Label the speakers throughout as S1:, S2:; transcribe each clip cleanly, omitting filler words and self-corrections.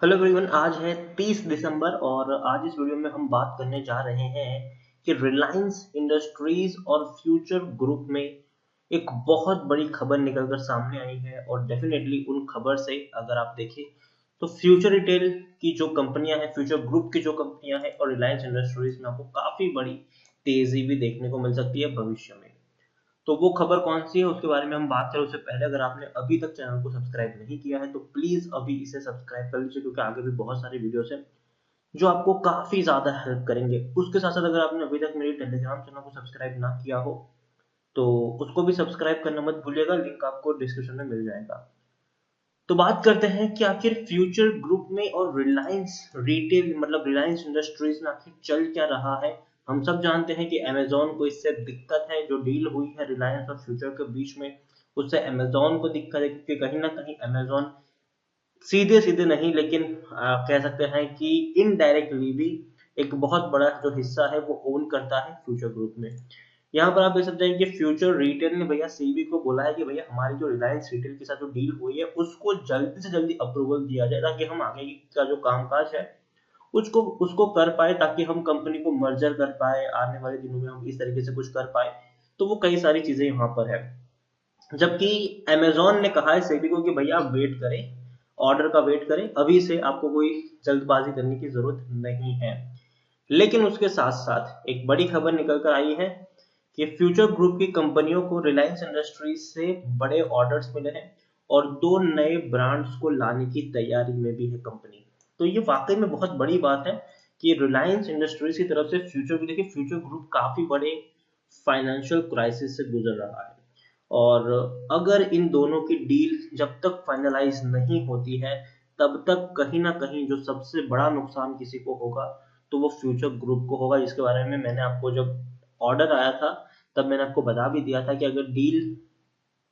S1: Hello everyone. आज है 30 दिसंबर और आज इस वीडियो में हम बात करने जा रहे हैं कि रिलायंस इंडस्ट्रीज और फ्यूचर ग्रुप में एक बहुत बड़ी खबर निकलकर सामने आई है। और डेफिनेटली उन खबर से अगर आप देखें तो फ्यूचर रिटेल की जो कंपनियां हैं, फ्यूचर ग्रुप की जो कंपनियां हैं और रिलायंस इंडस्ट्रीज में आपको काफी बड़ी तेजी भी देखने को मिल सकती है भविष्य में। तो वो खबर कौन सी है उसके बारे में हम बात करें उससे पहले अगर आपने अभी तक चैनल को सब्सक्राइब नहीं किया है तो प्लीज अभी इसे सब्सक्राइब कर लीजिए, क्योंकि आगे भी बहुत सारी वीडियोस हैं जो आपको काफी ज्यादा हेल्प करेंगे। उसके साथ साथ अगर आपने अभी तक मेरी टेलीग्राम चैनल को सब्सक्राइब ना किया हो तो उसको भी सब्सक्राइब करना मत भूलिएगा, लिंक आपको डिस्क्रिप्शन में मिल जाएगा। तो बात करते हैं कि आखिर फ्यूचर ग्रुप में और रिलायंस रिटेल मतलब रिलायंस इंडस्ट्रीज में आखिर चल क्या रहा है। हम सब जानते हैं कि अमेजोन को इससे दिक्कत है, जो डील हुई है रिलायंस और फ्यूचर के बीच में उससे अमेजोन को दिक्कत है, क्योंकि कहीं ना कहीं अमेजोन सीधे सीधे नहीं लेकिन कह सकते हैं कि इनडायरेक्टली भी एक बहुत बड़ा जो हिस्सा है वो ओन करता है फ्यूचर ग्रुप में। यहाँ पर आप देख सकते हैं कि फ्यूचर रिटेल ने भैया सीबी को बोला है कि भैया हमारी जो रिलायंस रिटेल के साथ जो डील हुई है उसको जल्दी से जल्दी अप्रूवल दिया जाए, ताकि हम आगे का जो कामकाज है उसको उसको कर पाए, ताकि हम कंपनी को मर्जर कर पाए, आने वाले दिनों में हम इस तरीके से कुछ कर पाए। तो वो कई सारी चीजें यहाँ पर है। जबकि अमेजोन ने कहा है सेबी को कि भैया आप वेट करें, ऑर्डर का वेट करें, अभी से आपको कोई जल्दबाजी करने की जरूरत नहीं है। लेकिन उसके साथ साथ एक बड़ी खबर निकल कर आई है कि फ्यूचर ग्रुप की कंपनियों को रिलायंस इंडस्ट्रीज से बड़े ऑर्डर्स मिले हैं और दो नए ब्रांड्स को लाने की तैयारी में भी है कंपनी। तो ये वाकई में बहुत बड़ी बात है कि रिलायंस इंडस्ट्रीज की तरफ से फ्यूचर, देखिए फ्यूचर ग्रुप काफी बड़े फाइनेंशियल क्राइसिस से गुजर रहा है। और अगर इन दोनों की डील जब तक फाइनलाइज नहीं होती है तब तक कहीं ना कहीं जो सबसे बड़ा नुकसान किसी को होगा तो वो फ्यूचर ग्रुप को होगा, जिसके बारे में मैंने आपको जब ऑर्डर आया था तब मैंने आपको बता भी दिया था कि अगर डील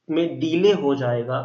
S1: में डिले हो जाएगा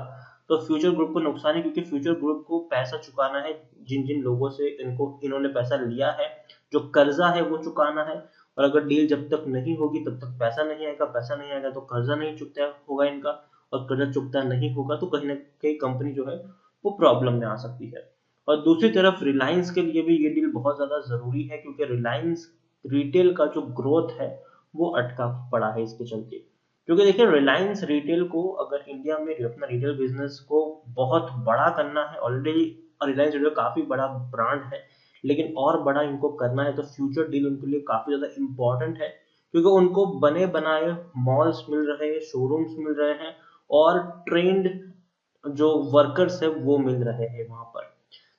S1: तो फ्यूचर ग्रुप को नुकसान है, क्योंकि फ्यूचर ग्रुप को पैसा चुकाना है जिन जिन लोगों से इन्होंने पैसा लिया है, जो कर्जा है वो चुकाना है। और अगर डील जब तक नहीं होगी तब तक पैसा नहीं आएगा, पैसा नहीं आएगा तो कर्जा नहीं चुकता होगा इनका, और कर्जा चुकता नहीं होगा तो कहीं ना कहीं कंपनी जो है वो प्रॉब्लम में आ सकती है। और दूसरी तरफ रिलायंस के लिए भी ये डील बहुत ज्यादा जरूरी है, क्योंकि रिलायंस रिटेल का जो ग्रोथ है वो अटका पड़ा है इसके चलते। क्योंकि देखिए रिलायंस रिटेल को अगर इंडिया में अपना रिटेल बिजनेस को बहुत बड़ा करना है, ऑलरेडी रिलायंस रिटेल काफी बड़ा ब्रांड है, लेकिन और बड़ा इनको करना है तो फ्यूचर डील उनके लिए काफी ज्यादा इंपॉर्टेंट है, क्योंकि उनको बने बनाए मॉल्स मिल रहे हैं, शोरूम्स मिल रहे हैं और ट्रेंड जो वर्कर्स है वो मिल रहे हैं वहां पर।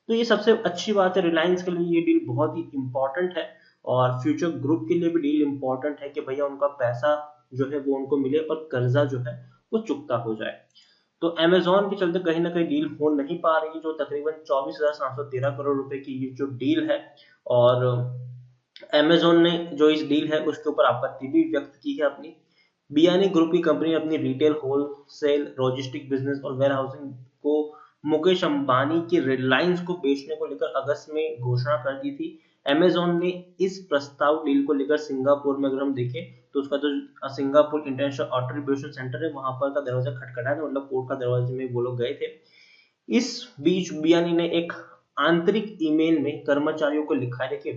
S1: तो ये सबसे अच्छी बात है, रिलायंस के लिए ये डील बहुत ही इंपॉर्टेंट है। और फ्यूचर ग्रुप के लिए भी डील इंपॉर्टेंट है कि भैया उनका पैसा जो है वो उनको मिले और कर्जा जो है वो चुकता हो जाए। तो अमेजोन के चलते कहीं ना कहीं डील हो नहीं पा रही, जो तकरीबन 24,713 करोड़ रुपए की ये जो डील है। और अमेजोन ने जो इस डील है उसके ऊपर आपत्ति भी व्यक्त की है अपनी। बियानी ग्रुप की कंपनी अपनी रिटेल, होलसेल, लॉजिस्टिक बिजनेस और वेयर हाउसिंग को मुकेश अंबानी की रिलायंस को बेचने को लेकर अगस्त में घोषणा कर दी थी। अमेजोन ने इस प्रस्ताव डील को लेकर सिंगापुर में अगर हम देखें तो उसका जो सिंगापुर इंटरनेशनल ऑटोरिब्यूशन सेंटर है वहां पर का दरवाजा खटखटाया था, मतलब कोर्ट का दरवाजे में वो लोग गए थे। इस बीच बियानी ने एक आंतरिक ईमेल में कर्मचारियों को लिखा है, देखिए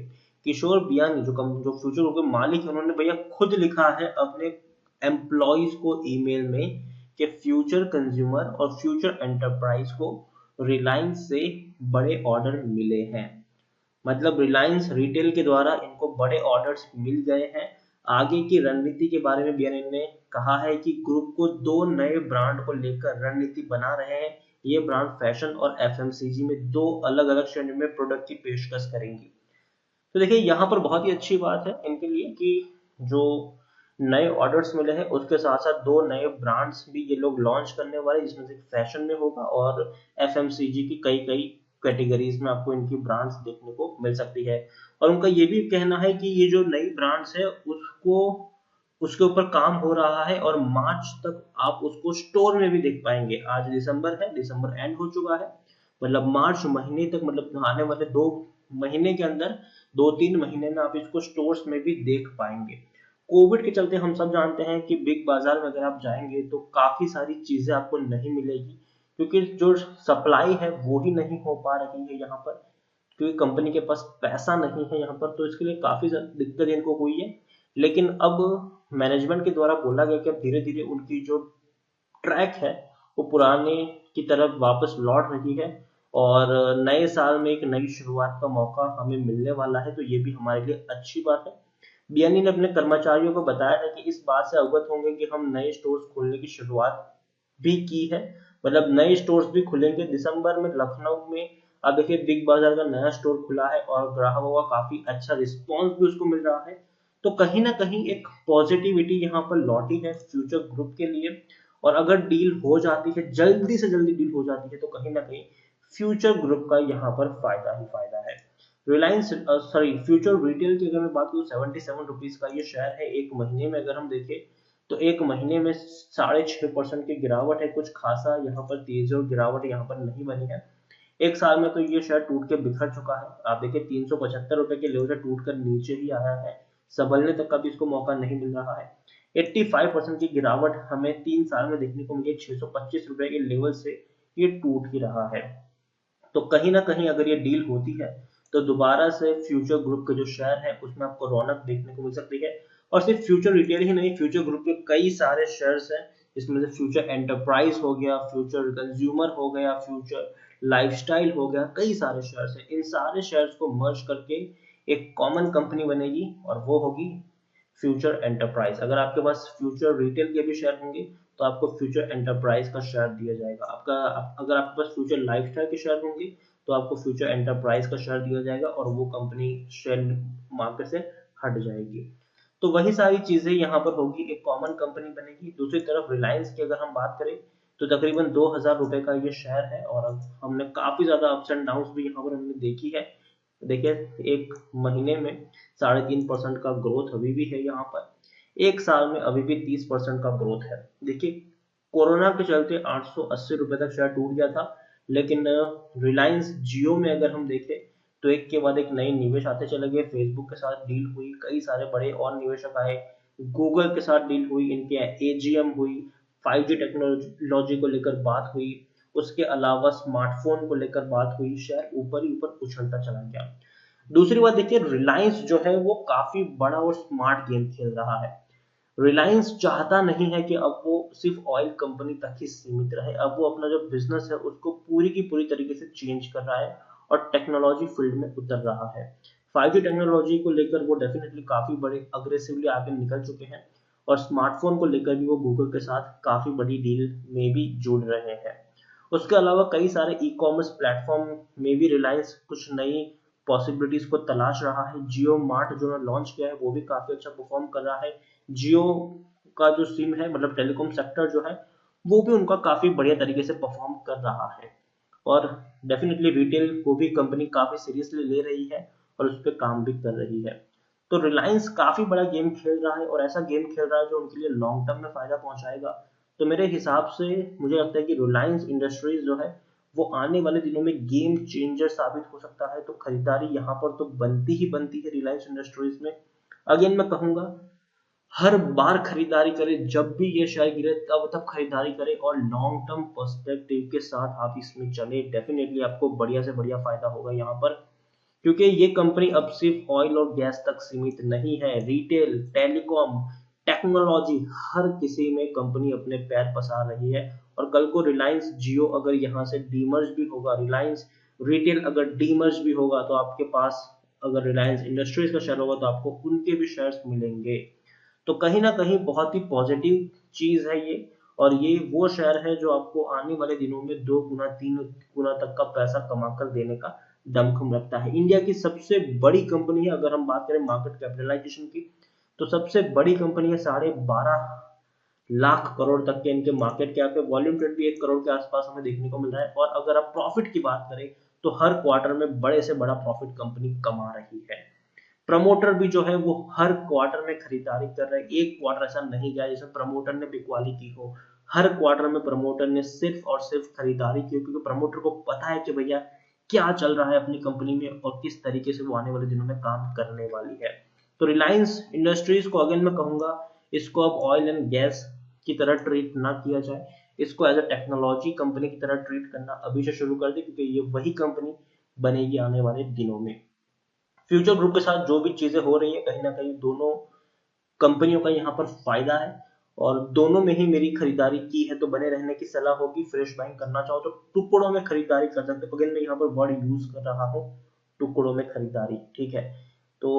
S1: किशोर बियानी जो फ्यूचर ग्रुप के मालिक है उन्होंने भैया खुद लिखा है अपने एम्प्लॉयज को ईमेल में कि फ्यूचर कंज्यूमर और फ्यूचर एंटरप्राइज को रिलायंस से बड़े ऑर्डर मिले हैं। मतलब रिलायंस रिटेल के द्वारा इनको बड़े ऑर्डर्स मिल गए हैं। आगे की रणनीति के बारे में बीएनएन ने कहा है कि ग्रुप को दो नए ब्रांड को लेकर रणनीति बना रहे हैं। ये ब्रांड फैशन और एफएमसीजी में दो अलग अलग श्रेणी में प्रोडक्ट की पेशकश करेंगी। तो देखिए यहाँ पर बहुत ही अच्छी बात है इनके लिए कि जो नए ऑर्डर्स मिले हैं उसके साथ साथ दो नए ब्रांड्स भी ये लोग लॉन्च करने वाले, जिसमें से फैशन में होगा और एफएमसीजी की कई कई कैटेगरीज में आपको इनकी ब्रांड्स देखने को मिल सकती है। और उनका ये भी कहना है कि ये जो नई ब्रांड्स है उसको उसके ऊपर काम हो रहा है और मार्च तक आप उसको स्टोर में भी देख पाएंगे। आज दिसंबर है, दिसंबर एंड हो चुका है, मतलब मार्च महीने तक, मतलब आने वाले 2 महीने के अंदर 2-3 महीने में आप इसको स्टोर्स में भी देख पाएंगे। कोविड के चलते हम सब जानते हैं कि बिग बाजार में अगर आप जाएंगे तो काफी सारी चीजें आपको नहीं मिलेगी, क्योंकि जो सप्लाई है वो ही नहीं हो पा रही है यहाँ पर, क्योंकि कंपनी के पास पैसा नहीं है यहाँ पर, तो इसके लिए काफी दिक्कत इनको हुई है। लेकिन अब मैनेजमेंट के द्वारा बोला गया कि अब धीरे धीरे उनकी जो ट्रैक है वो पुराने की तरफ वापस लौट रही है, और नए साल में एक नई शुरुआत का मौका हमें मिलने वाला है, तो ये भी हमारे लिए अच्छी बात है। बीएनई ने अपने कर्मचारियों को बताया है कि इस बात से अवगत होंगे कि हम नए स्टोर्स खोलने की शुरुआत भी की है, मतलब नए स्टोर्स भी खुलेंगे दिसंबर में लखनऊ में। अब देखिए बिग बाजार का नया स्टोर खुला है और ग्राहकों का काफी अच्छा रिस्पॉन्स भी उसको मिल रहा है, तो कहीं ना कहीं एक पॉजिटिविटी यहाँ पर लौटी है फ्यूचर ग्रुप के लिए। और अगर डील हो जाती है, जल्दी से जल्दी डील हो जाती है, तो कहीं ना कहीं फ्यूचर ग्रुप का यहाँ पर फायदा ही फायदा है। रिलायंस फ्यूचर रिटेल की अगर मैं बात करूँ, 77 रुपीज का ये शेयर है। एक महीने में अगर हम देखें तो एक महीने में 6.5% की गिरावट है, कुछ खासा यहाँ पर तेज और गिरावट यहाँ पर नहीं बनी है। एक साल में तो ये शेयर टूट के बिखर चुका है, आप देखिए 375 रुपए के लेवल से टूट कर नीचे ही आया है, संभलने तक का भी इसको मौका नहीं मिल रहा है। 85% की गिरावट हमें 3 साल में देखने को मिली, 625 रुपए के लेवल से ये टूट ही रहा है। तो कहीं ना कहीं अगर ये डील होती है तो दोबारा से फ्यूचर ग्रुप के जो शेयर है उसमें आपको रौनक देखने को मिल सकती है। और सिर्फ फ्यूचर रिटेल ही नहीं, फ्यूचर ग्रुप के कई सारे शेयर्स हैं, इसमें से फ्यूचर एंटरप्राइज हो गया, फ्यूचर कंज्यूमर हो गया, फ्यूचर लाइफस्टाइल हो गया, कई सारे शेयर्स हैं। इन सारे शेयर्स को मर्ज करके एक कॉमन कंपनी बनेगी और वो होगी फ्यूचर एंटरप्राइज। अगर आपके पास फ्यूचर रिटेल के भी शेयर होंगे तो आपको फ्यूचर एंटरप्राइज का शेयर दिया जाएगा। अगर आपके पास फ्यूचर लाइफस्टाइल के शेयर होंगे तो आपको फ्यूचर एंटरप्राइज का शेयर दिया जाएगा और वो कंपनी शेयर मार्केट से हट जाएगी। तो वही सारी चीजें यहाँ पर होगी, एक कॉमन कंपनी बनेगी। दूसरी तरफ रिलायंस की अगर हम बात करें तो तकरीबन 2000 रुपए का ये शेयर है, और हमने काफी ज्यादा अप्स एंड डाउन भी यहाँ पर हमने देखी है। देखिए एक महीने में 3.5% का ग्रोथ अभी भी है यहाँ पर, एक साल में अभी भी 30% का ग्रोथ है। देखिए कोरोना के चलते 880 रुपए तक शेयर टूट गया था, लेकिन रिलायंस जियो में अगर हम देखें तो एक के बाद एक नए निवेश आते चले गए। फेसबुक के साथ डील हुई, कई सारे बड़े और निवेशक आए, गूगल के साथ डील हुई, इनके एजीएम हुई, 5G टेक्नोलॉजी को लेकर बात हुई, उसके अलावा स्मार्टफोन को लेकर बात हुई, शेयर ऊपर ही ऊपर उछलता चला गया। दूसरी बात देखिए, रिलायंस जो है वो काफी बड़ा और स्मार्ट गेम खेल रहा है। रिलायंस चाहता नहीं है कि अब वो सिर्फ ऑयल कंपनी तक ही सीमित रहे, अब वो अपना जो बिजनेस है उसको पूरी की पूरी तरीके से चेंज कर रहा है और टेक्नोलॉजी फील्ड में उतर रहा है। 5G टेक्नोलॉजी को लेकर वो डेफिनेटली काफी बड़े अग्रेसिवली आगे निकल चुके हैं, और स्मार्टफोन को लेकर भी वो गूगल के साथ काफी बड़ी डील में भी जुड़ रहे हैं। उसके अलावा कई सारे ई कॉमर्स प्लेटफॉर्म में भी रिलायंस कुछ नई पॉसिबिलिटीज को तलाश रहा है। जियो मार्ट जो लॉन्च किया है वो भी काफी अच्छा परफॉर्म कर रहा है। जियो का जो सिम है, मतलब टेलीकॉम सेक्टर जो है, वो भी उनका काफी बढ़िया तरीके से परफॉर्म कर रहा है, और डेफिनेटली रिटेल को भी कंपनी काफी सीरियसली ले रही है और उस पर काम भी कर रही है। तो रिलायंस काफी बड़ा गेम खेल रहा है, और ऐसा गेम खेल रहा है जो उनके लिए लॉन्ग टर्म में फायदा पहुंचाएगा। तो मेरे हिसाब से मुझे लगता है कि रिलायंस इंडस्ट्रीज जो है वो आने वाले दिनों में गेम चेंजर साबित हो सकता है। तो खरीदारी यहाँ पर तो बनती ही बनती है रिलायंस इंडस्ट्रीज में। अगेन मैं कहूंगा, हर बार खरीदारी करें, जब भी ये शेयर गिरे तब खरीदारी करें, और लॉन्ग टर्म पर्सपेक्टिव के साथ आप इसमें चले, डेफिनेटली आपको बढ़िया से बढ़िया फायदा होगा यहाँ पर। क्योंकि ये कंपनी अब सिर्फ ऑयल और गैस तक सीमित नहीं है, रिटेल, टेलीकॉम, टेक्नोलॉजी, हर किसी में कंपनी अपने पैर पसार रही है। और कल को रिलायंस जियो अगर यहाँ से डीमर्ज भी होगा, रिलायंस रिटेल अगर डीमर्ज भी होगा, तो आपके पास अगर रिलायंस इंडस्ट्रीज का शेयर होगा तो आपको उनके भी शेयर्स मिलेंगे। तो कहीं ना कहीं बहुत ही पॉजिटिव चीज है ये, और ये वो शेयर है जो आपको आने वाले दिनों में 2 गुना 3 गुना तक का पैसा कमा कर देने का दमखम रखता है। इंडिया की सबसे बड़ी कंपनी है, अगर हम बात करें मार्केट कैपिटलाइजेशन की, तो सबसे बड़ी कंपनी है, 12.5 लाख करोड़ तक के इनके मार्केट कैप है, वॉल्यूम ट्रेड भी 1 करोड़ के आसपास हमें देखने को मिल रहा है। और अगर आप प्रॉफिट की बात करें तो हर क्वार्टर में बड़े से बड़ा प्रॉफिट कंपनी कमा रही है। प्रमोटर भी जो है वो हर क्वार्टर में खरीदारी कर रहे हैं, एक क्वार्टर ऐसा नहीं गया जिसमें प्रमोटर ने बिकवाली की हो। हर क्वार्टर में प्रमोटर ने सिर्फ और सिर्फ खरीदारी की, क्योंकि प्रमोटर को पता है कि भैया क्या चल रहा है अपनी कंपनी में और किस तरीके से वो आने वाले दिनों में काम करने वाली है। तो रिलायंस इंडस्ट्रीज को अगेन मैं कहूंगा, इसको अब ऑयल एंड गैस की तरह ट्रीट ना किया जाए, इसको एज अ टेक्नोलॉजी कंपनी की तरह ट्रीट करना अभी से शुरू कर दे, क्योंकि ये वही कंपनी बनेगी आने वाले दिनों में। फ्यूचर ग्रुप के साथ जो भी चीजें हो रही है, कहीं ना कहीं दोनों कंपनियों का यहाँ पर फायदा है, और दोनों में ही मेरी खरीदारी की है, तो बने रहने की सलाह होगी। फ्रेश बाइंग करना चाहो तो टुकड़ों में खरीदारी कर सकते हो। अगर मैं यहाँ पर वर्ड यूज कर रहा हूँ टुकड़ों में खरीदारी, ठीक है। तो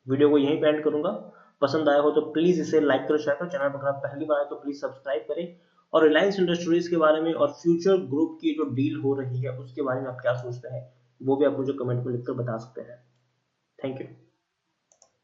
S1: वीडियो को यहीं पे एंड करूंगा। पसंद आया हो तो प्लीज इसे लाइक करो, शेयर करो। चैनल पर अगर आप पहली बार आए तो प्लीज सब्सक्राइब करें। और रिलायंस इंडस्ट्रीज के बारे में और फ्यूचर ग्रुप की जो डील हो रही है उसके बारे में आप क्या सोचते हैं, वो भी आप मुझे कमेंट में लिखकर बता सकते हैं। Thank you.